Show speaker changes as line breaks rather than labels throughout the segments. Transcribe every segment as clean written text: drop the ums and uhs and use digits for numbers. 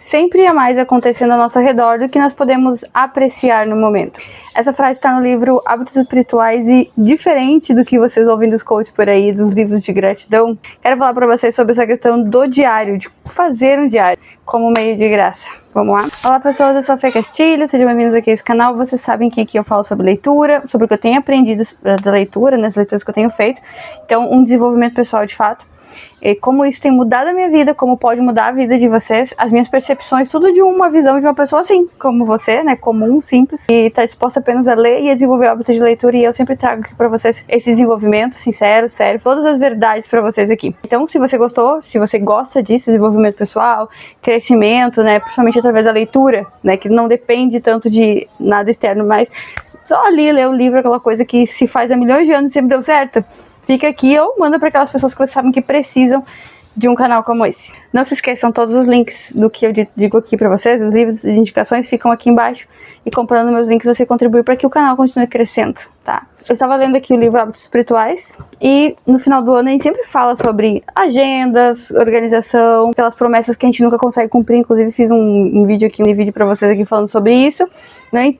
sempre há mais acontecendo ao nosso redor do que nós podemos apreciar no momento. Essa frase está no livro Hábitos Espirituais e, diferente do que vocês ouvem dos coaches por aí, dos livros de gratidão, quero falar para vocês sobre essa questão do diário, de fazer um diário como meio de graça. Vamos lá? Olá pessoas, eu sou a Fê Castilho, sejam bem-vindos aqui a esse canal. Vocês sabem que aqui eu falo sobre leitura, sobre o que eu tenho aprendido da leitura, nas leituras que eu tenho feito. Então, um desenvolvimento pessoal de fato. E como isso tem mudado a minha vida, como pode mudar a vida de vocês, as minhas percepções, tudo de uma visão de uma pessoa assim, como você, né, comum, simples, e está disposta apenas a ler e a desenvolver hábitos de leitura, e eu sempre trago aqui para vocês esse desenvolvimento sincero, sério, todas as verdades para vocês aqui. Então, se você gostou, se você gosta disso, desenvolvimento pessoal, crescimento, né, principalmente através da leitura, né, que não depende tanto de nada externo, mas só ali ler o livro, aquela coisa que se faz há milhões de anos e sempre deu certo, fica aqui ou manda para aquelas pessoas que vocês sabem que precisam de um canal como esse. Não se esqueçam, todos os links do que eu digo aqui para vocês, os livros de indicações ficam aqui embaixo, e comprando meus links você contribui para que o canal continue crescendo, tá? Eu estava lendo aqui o livro Hábitos Espirituais e no final do ano a gente sempre fala sobre agendas, organização, aquelas promessas que a gente nunca consegue cumprir. Inclusive fiz um vídeo para vocês aqui falando sobre isso.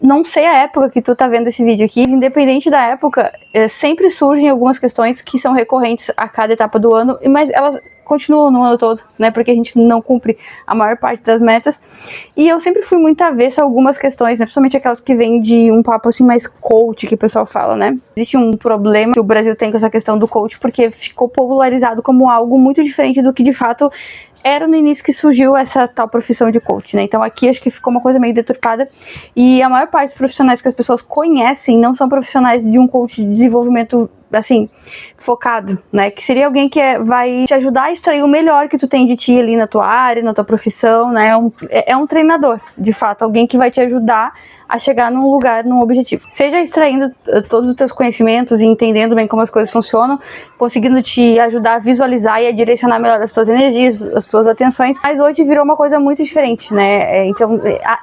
Não sei a época que tu tá vendo esse vídeo aqui, independente da época, sempre surgem algumas questões que são recorrentes a cada etapa do ano, mas elas continuam no ano todo, né, porque a gente não cumpre a maior parte das metas, e eu sempre fui muito avessa a algumas questões, né, principalmente aquelas que vêm de um papo assim mais coach, que o pessoal fala, né. Existe um problema que o Brasil tem com essa questão do coach, porque ficou popularizado como algo muito diferente do que de fato era no início que surgiu essa tal profissão de coach, né? Então aqui acho que ficou uma coisa meio deturpada, e a maior parte dos profissionais que as pessoas conhecem não são profissionais de um coach de desenvolvimento, assim, focado, né? Que seria alguém que vai te ajudar a extrair o melhor que tu tem de ti ali na tua área, na tua profissão, né? É um treinador, de fato, alguém que vai te ajudar a chegar num lugar, num objetivo. Seja extraindo todos os teus conhecimentos e entendendo bem como as coisas funcionam, conseguindo te ajudar a visualizar e a direcionar melhor as tuas energias, as tuas atenções, mas hoje virou uma coisa muito diferente, né? Então,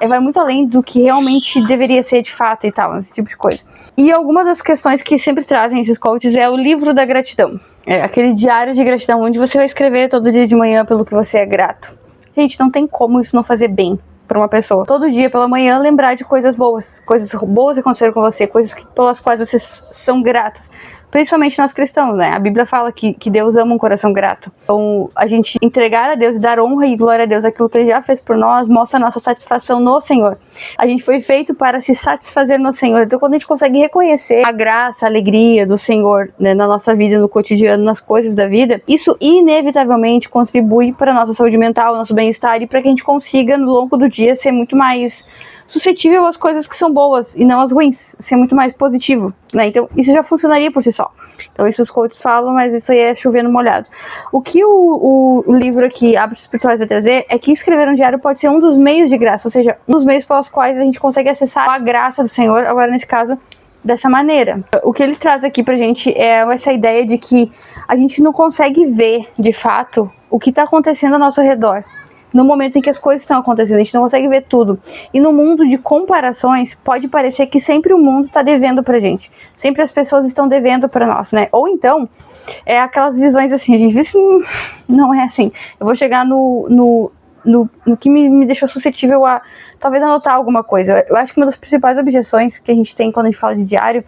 vai muito além do que realmente deveria ser de fato e tal, esse tipo de coisa. E algumas das questões que sempre trazem esses coaches é o livro da gratidão. É aquele diário de gratidão, onde você vai escrever todo dia de manhã pelo que você é grato. Gente, não tem como isso não fazer bem para uma pessoa. Todo dia pela manhã lembrar de coisas boas que aconteceram com você, coisas pelas quais vocês são gratos. Principalmente nós cristãos, né? A Bíblia fala que Deus ama um coração grato. Então, a gente entregar a Deus e dar honra e glória a Deus aquilo que Ele já fez por nós, mostra a nossa satisfação no Senhor. A gente foi feito para se satisfazer no Senhor. Então, quando a gente consegue reconhecer a graça, a alegria do Senhor, né, na nossa vida, no cotidiano, nas coisas da vida, isso inevitavelmente contribui para a nossa saúde mental, nosso bem-estar, e para que a gente consiga, no longo do dia, ser muito mais suscetível às coisas que são boas e não às ruins, ser muito mais positivo, né? Então isso já funcionaria por si só. Então isso os coaches falam, mas isso aí é chover no molhado. O que o livro aqui, Hábitos Espirituais, vai trazer é que escrever um diário pode ser um dos meios de graça, ou seja, um dos meios pelos quais a gente consegue acessar a graça do Senhor, agora nesse caso, dessa maneira. O que ele traz aqui pra gente é essa ideia de que a gente não consegue ver, de fato, o que está acontecendo ao nosso redor no momento em que as coisas estão acontecendo, a gente não consegue ver tudo. E no mundo de comparações, pode parecer que sempre o mundo está devendo pra gente. Sempre as pessoas estão devendo pra nós, né? Ou então, aquelas visões assim, a gente diz que não é assim. Eu vou chegar no que me deixou suscetível a talvez anotar alguma coisa. Eu acho que uma das principais objeções que a gente tem quando a gente fala de diário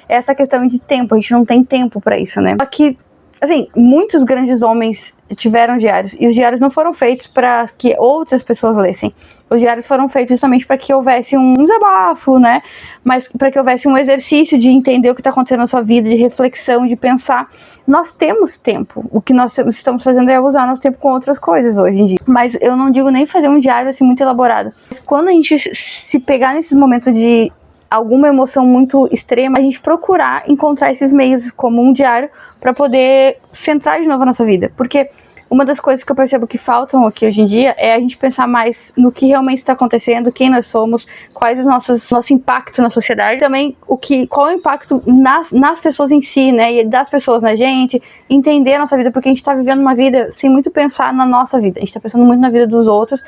é essa questão de tempo. A gente não tem tempo pra isso, né? Só que, assim, muitos grandes homens tiveram diários, e os diários não foram feitos para que outras pessoas lessem. Os diários foram feitos justamente para que houvesse um desabafo, né? Mas para que houvesse um exercício de entender o que está acontecendo na sua vida, de reflexão, de pensar. Nós temos tempo. O que nós estamos fazendo é usar nosso tempo com outras coisas hoje em dia. Mas eu não digo nem fazer um diário assim muito elaborado. Mas quando a gente se pegar nesses momentos de alguma emoção muito extrema, a gente procurar encontrar esses meios como um diário para poder centrar de novo a nossa vida. Porque uma das coisas que eu percebo que faltam aqui hoje em dia é a gente pensar mais no que realmente está acontecendo, quem nós somos, quais os nosso impacto na sociedade, também qual é o impacto nas pessoas em si, né, e das pessoas na gente, entender a nossa vida, porque a gente está vivendo uma vida sem muito pensar na nossa vida, a gente está pensando muito na vida dos outros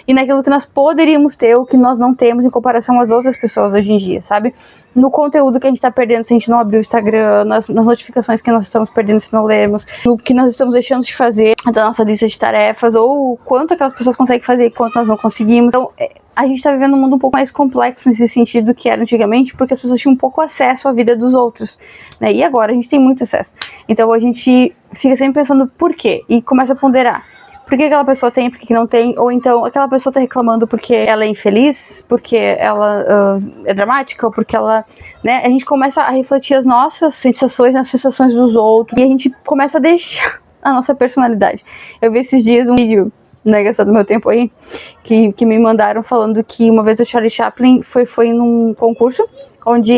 e naquilo que nós poderíamos ter ou que nós não temos em comparação às outras pessoas hoje em dia, sabe? No conteúdo que a gente está perdendo se a gente não abrir o Instagram, nas notificações que nós estamos perdendo se não lermos, no que nós estamos deixando de fazer quanto a nossa lista de tarefas, ou quanto aquelas pessoas conseguem fazer e quanto nós não conseguimos. Então, a gente tá vivendo um mundo um pouco mais complexo nesse sentido do que era antigamente, porque as pessoas tinham um pouco acesso à vida dos outros, né? E agora a gente tem muito acesso. Então a gente fica sempre pensando por quê? E começa a ponderar. Por que aquela pessoa tem, por que não tem? Ou então aquela pessoa tá reclamando porque ela é infeliz, porque ela é dramática, ou porque ela, né? A gente começa a refletir as nossas sensações nas sensações dos outros, e a gente começa a deixar a nossa personalidade. Eu vi esses dias um vídeo, né, gastando meu tempo aí, que me mandaram falando que uma vez o Charlie Chaplin foi num concurso, onde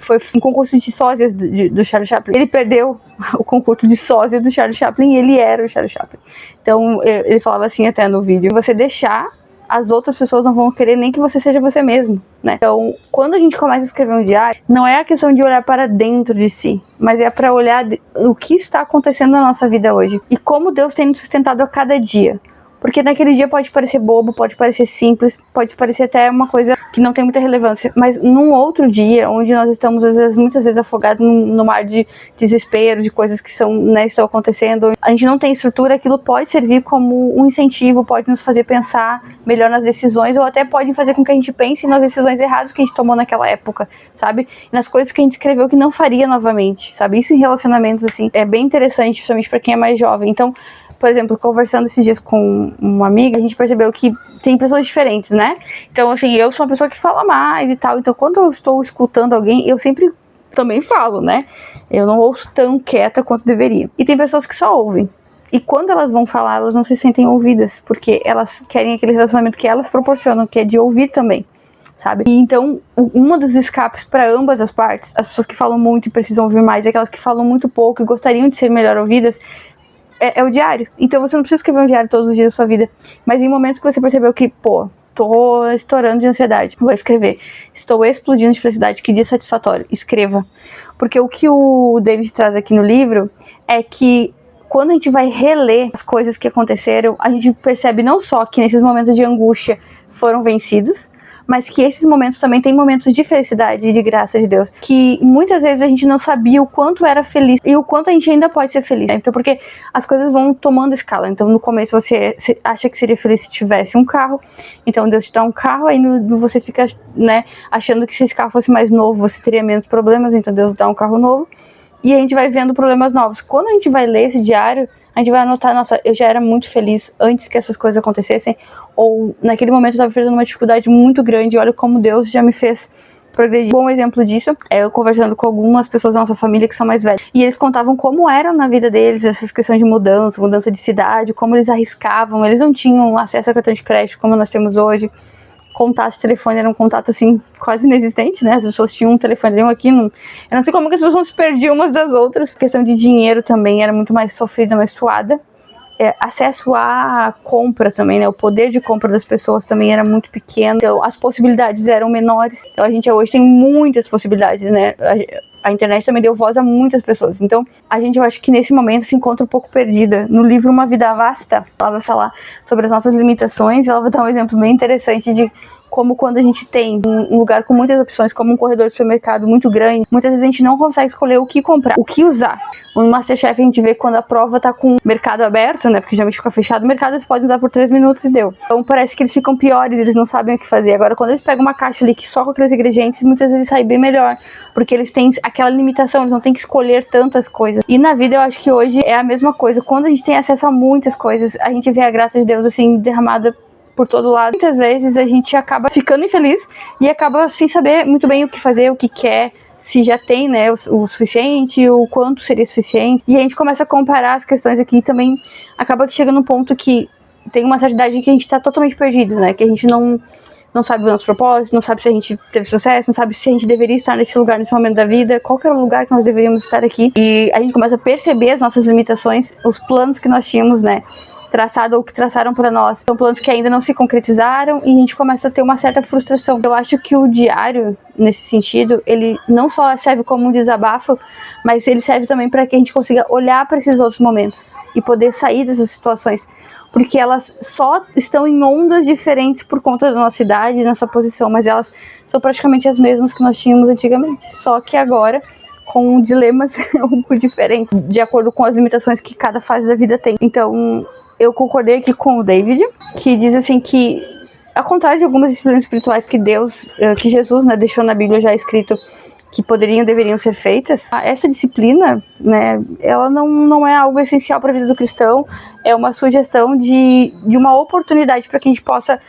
foi um concurso de sósias do Charlie Chaplin. Ele perdeu o concurso de sósia do Charlie Chaplin e ele era o Charlie Chaplin. Então, ele falava assim até no vídeo: você deixar, as outras pessoas não vão querer nem que você seja você mesmo, né? Então, quando a gente começa a escrever um diário, não é a questão de olhar para dentro de si, mas é para olhar o que está acontecendo na nossa vida hoje e como Deus tem nos sustentado a cada dia. Porque naquele dia pode parecer bobo, pode parecer simples, pode parecer até uma coisa que não tem muita relevância. Mas num outro dia, onde nós estamos muitas vezes afogados no mar de desespero, de coisas que estão acontecendo, a gente não tem estrutura, aquilo pode servir como um incentivo, pode nos fazer pensar melhor nas decisões, ou até pode fazer com que a gente pense nas decisões erradas que a gente tomou naquela época, sabe? Nas coisas que a gente escreveu que não faria novamente, sabe? Isso em relacionamentos, assim, é bem interessante, principalmente para quem é mais jovem. Então, por exemplo, conversando esses dias com uma amiga, a gente percebeu que tem pessoas diferentes, né? Então, assim, eu sou uma pessoa que fala mais e tal. Então, quando eu estou escutando alguém, eu sempre também falo, né? Eu não ouço tão quieta quanto deveria. E tem pessoas que só ouvem. E quando elas vão falar, elas não se sentem ouvidas, porque elas querem aquele relacionamento que elas proporcionam, que é de ouvir também, sabe? E então, uma dos escapes para ambas as partes, as pessoas que falam muito e precisam ouvir mais, e aquelas que falam muito pouco e gostariam de ser melhor ouvidas, é o diário. Então você não precisa escrever um diário todos os dias da sua vida, mas em momentos que você percebeu que, tô estourando de ansiedade, vou escrever. Estou explodindo de felicidade, que dia satisfatório, escreva. Porque o que o David traz aqui no livro é que quando a gente vai reler as coisas que aconteceram, a gente percebe não só que nesses momentos de angústia foram vencidos, mas que esses momentos também tem momentos de felicidade e de graça de Deus, que muitas vezes a gente não sabia o quanto era feliz e o quanto a gente ainda pode ser feliz, né? Então, porque as coisas vão tomando escala. Então, no começo você acha que seria feliz se tivesse um carro, então Deus te dá um carro, aí você fica, né, achando que se esse carro fosse mais novo, você teria menos problemas, então Deus dá um carro novo, e a gente vai vendo problemas novos. Quando a gente vai ler esse diário, a gente vai anotar, nossa, eu já era muito feliz antes que essas coisas acontecessem, ou naquele momento eu estava enfrentando uma dificuldade muito grande, olha como Deus já me fez progredir. Bom exemplo disso é eu conversando com algumas pessoas da nossa família que são mais velhas, e eles contavam como era na vida deles essas questões de mudança de cidade, como eles arriscavam, eles não tinham acesso a cartão de crédito como nós temos hoje. Contato de telefone era um contato assim quase inexistente, né? As pessoas tinham um telefone aqui, eu não sei como que as pessoas se perdiam umas das outras. A questão de dinheiro também era muito mais sofrida, mais suada. Acesso à compra também, né? O poder de compra das pessoas também era muito pequeno, então as possibilidades eram menores. Então a gente hoje tem muitas possibilidades, né? A internet também deu voz a muitas pessoas. Então a gente, eu acho que nesse momento se encontra um pouco perdida. No livro Uma Vida Vasta, ela vai falar sobre as nossas limitações, ela vai dar um exemplo bem interessante de como quando a gente tem um lugar com muitas opções, como um corredor de supermercado muito grande, muitas vezes a gente não consegue escolher o que comprar, o que usar. No Masterchef a gente vê quando a prova tá com o mercado aberto, né, porque geralmente fica fechado o mercado, eles podem usar por 3 minutos e deu. Então parece que eles ficam piores, eles não sabem o que fazer. Agora quando eles pegam uma caixa ali que só com aqueles ingredientes, muitas vezes sai bem melhor, porque eles têm aquela limitação, eles não têm que escolher tantas coisas. E na vida eu acho que hoje é a mesma coisa. Quando a gente tem acesso a muitas coisas, a gente vê a graça de Deus assim derramada por todo lado. Muitas vezes a gente acaba ficando infeliz e acaba sem saber muito bem o que fazer, o que quer, se já tem, né, o suficiente, o quanto seria suficiente. E a gente começa a comparar as questões aqui e também acaba que chega num ponto que tem uma certa idade que a gente tá totalmente perdido, né, que a gente não sabe o nosso propósito, não sabe se a gente teve sucesso, não sabe se a gente deveria estar nesse lugar, nesse momento da vida, qual que era o lugar que nós deveríamos estar aqui. E a gente começa a perceber as nossas limitações, os planos que nós tínhamos, né, traçado ou que traçaram para nós. São planos que ainda não se concretizaram e a gente começa a ter uma certa frustração. Eu acho que o diário, nesse sentido, ele não só serve como um desabafo, mas ele serve também para que a gente consiga olhar para esses outros momentos e poder sair dessas situações, porque elas só estão em ondas diferentes por conta da nossa idade e nossa posição, mas elas são praticamente as mesmas que nós tínhamos antigamente, só que agora com dilemas um pouco diferentes, de acordo com as limitações que cada fase da vida tem. Então, eu concordei aqui com o David, que diz assim que, ao contrário de algumas disciplinas espirituais que Jesus, né, deixou na Bíblia já escrito que deveriam ser feitas, essa disciplina, né, ela não é algo essencial para a vida do cristão, é uma sugestão de uma oportunidade para que a gente possa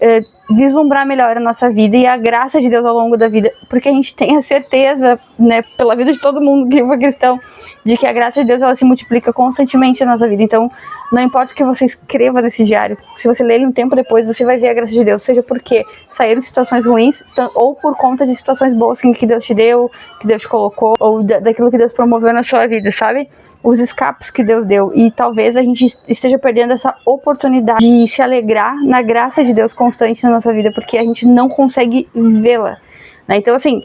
vislumbrar melhor a nossa vida e a graça de Deus ao longo da vida, porque a gente tem a certeza, né, pela vida de todo mundo que é cristão, de que a graça de Deus ela se multiplica constantemente na nossa vida. Então, não importa o que você escreva nesse diário, se você ler ele um tempo depois, você vai ver a graça de Deus, seja porque saíram de situações ruins, ou por conta de situações boas que Deus te deu, que Deus te colocou, ou daquilo que Deus promoveu na sua vida, sabe? Os escapes que Deus deu. E talvez a gente esteja perdendo essa oportunidade de se alegrar na graça de Deus constante na nossa vida, porque a gente não consegue vê-la, né? Então, assim,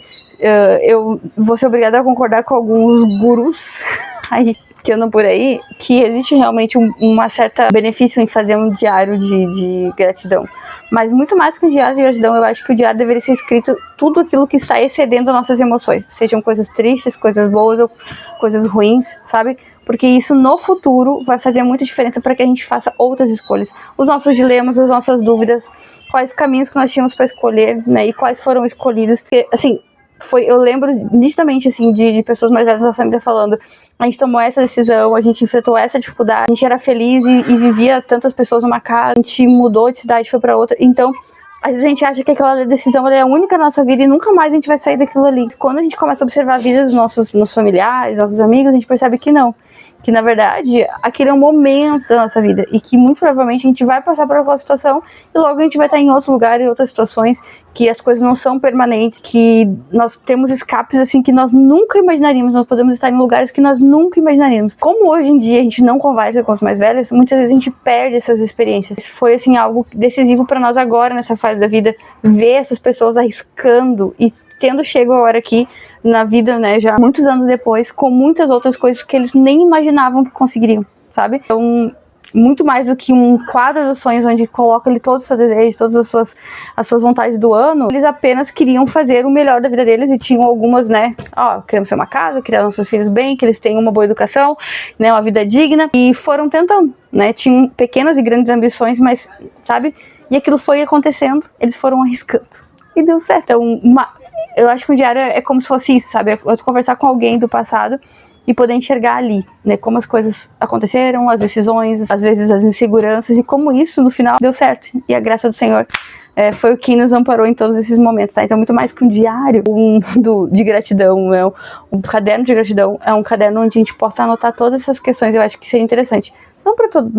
eu vou ser obrigada a concordar com alguns gurus aí que andam por aí, que existe realmente uma certa benefício em fazer um diário de gratidão. Mas muito mais que um diário de gratidão, eu acho que o diário deveria ser escrito tudo aquilo que está excedendo nossas emoções, sejam coisas tristes, coisas boas ou coisas ruins, sabe? Porque isso no futuro vai fazer muita diferença para que a gente faça outras escolhas. Os nossos dilemas, as nossas dúvidas, quais caminhos que nós tínhamos para escolher, né? E quais foram escolhidos. Porque, assim, eu lembro nitidamente, assim, de pessoas mais velhas da família falando: a gente tomou essa decisão, a gente enfrentou essa dificuldade, a gente era feliz e vivia tantas pessoas numa casa, a gente mudou de cidade, foi pra outra. Então, às vezes a gente acha que aquela decisão é a única na nossa vida e nunca mais a gente vai sair daquilo ali. Quando a gente começa a observar a vida dos nossos familiares, nossos amigos, a gente percebe que não. Que, na verdade, aquele é um momento da nossa vida e que, muito provavelmente, a gente vai passar por aquela situação e logo a gente vai estar em outros lugares, em outras situações, que as coisas não são permanentes, que nós temos escapes, assim, que nós nunca imaginaríamos, nós podemos estar em lugares que nós nunca imaginaríamos. Como hoje em dia a gente não conversa com os mais velhos, muitas vezes a gente perde essas experiências. Foi, assim, algo decisivo para nós agora, nessa fase da vida, ver essas pessoas arriscando e tendo chego agora aqui na vida, né, já muitos anos depois, com muitas outras coisas que eles nem imaginavam que conseguiriam, sabe? Então, muito mais do que um quadro dos sonhos onde coloca ali todos os seus desejos, todas as suas vontades do ano, eles apenas queriam fazer o melhor da vida deles e tinham algumas, né, queremos ter uma casa, criar nossos filhos bem, que eles tenham uma boa educação, né, uma vida digna, e foram tentando, né, tinham pequenas e grandes ambições, mas, sabe, e aquilo foi acontecendo, eles foram arriscando, e deu certo. Então, eu acho que um diário é como se fosse isso, sabe? Eu conversar com alguém do passado e poder enxergar ali, né? Como as coisas aconteceram, as decisões, às vezes as inseguranças, e como isso, no final, deu certo. E a graça do Senhor foi o que nos amparou em todos esses momentos, tá? Então, muito mais que um diário de gratidão, um caderno de gratidão, é um caderno onde a gente possa anotar todas essas questões. Eu acho que seria interessante. Não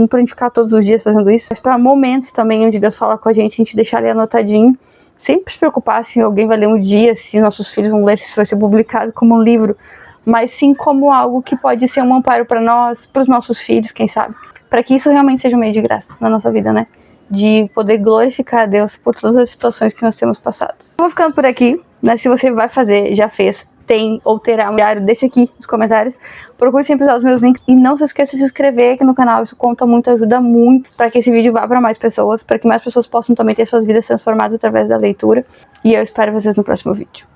pra gente ficar todos os dias fazendo isso, mas para momentos também onde Deus fala com a gente deixar ali anotadinho. Sempre se preocupar se alguém vai ler um dia, se nossos filhos vão ler, se vai ser publicado como um livro, mas sim como algo que pode ser um amparo para nós, para os nossos filhos, quem sabe, para que isso realmente seja um meio de graça na nossa vida, né? De poder glorificar a Deus por todas as situações que nós temos passado. Vou ficando por aqui, né? Se você vai fazer, já fez, tem ou terá um diário, deixa aqui nos comentários. Procure sempre usar os meus links e não se esqueça de se inscrever aqui no canal, isso conta muito, ajuda muito para que esse vídeo vá para mais pessoas, para que mais pessoas possam também ter suas vidas transformadas através da leitura. E eu espero vocês no próximo vídeo.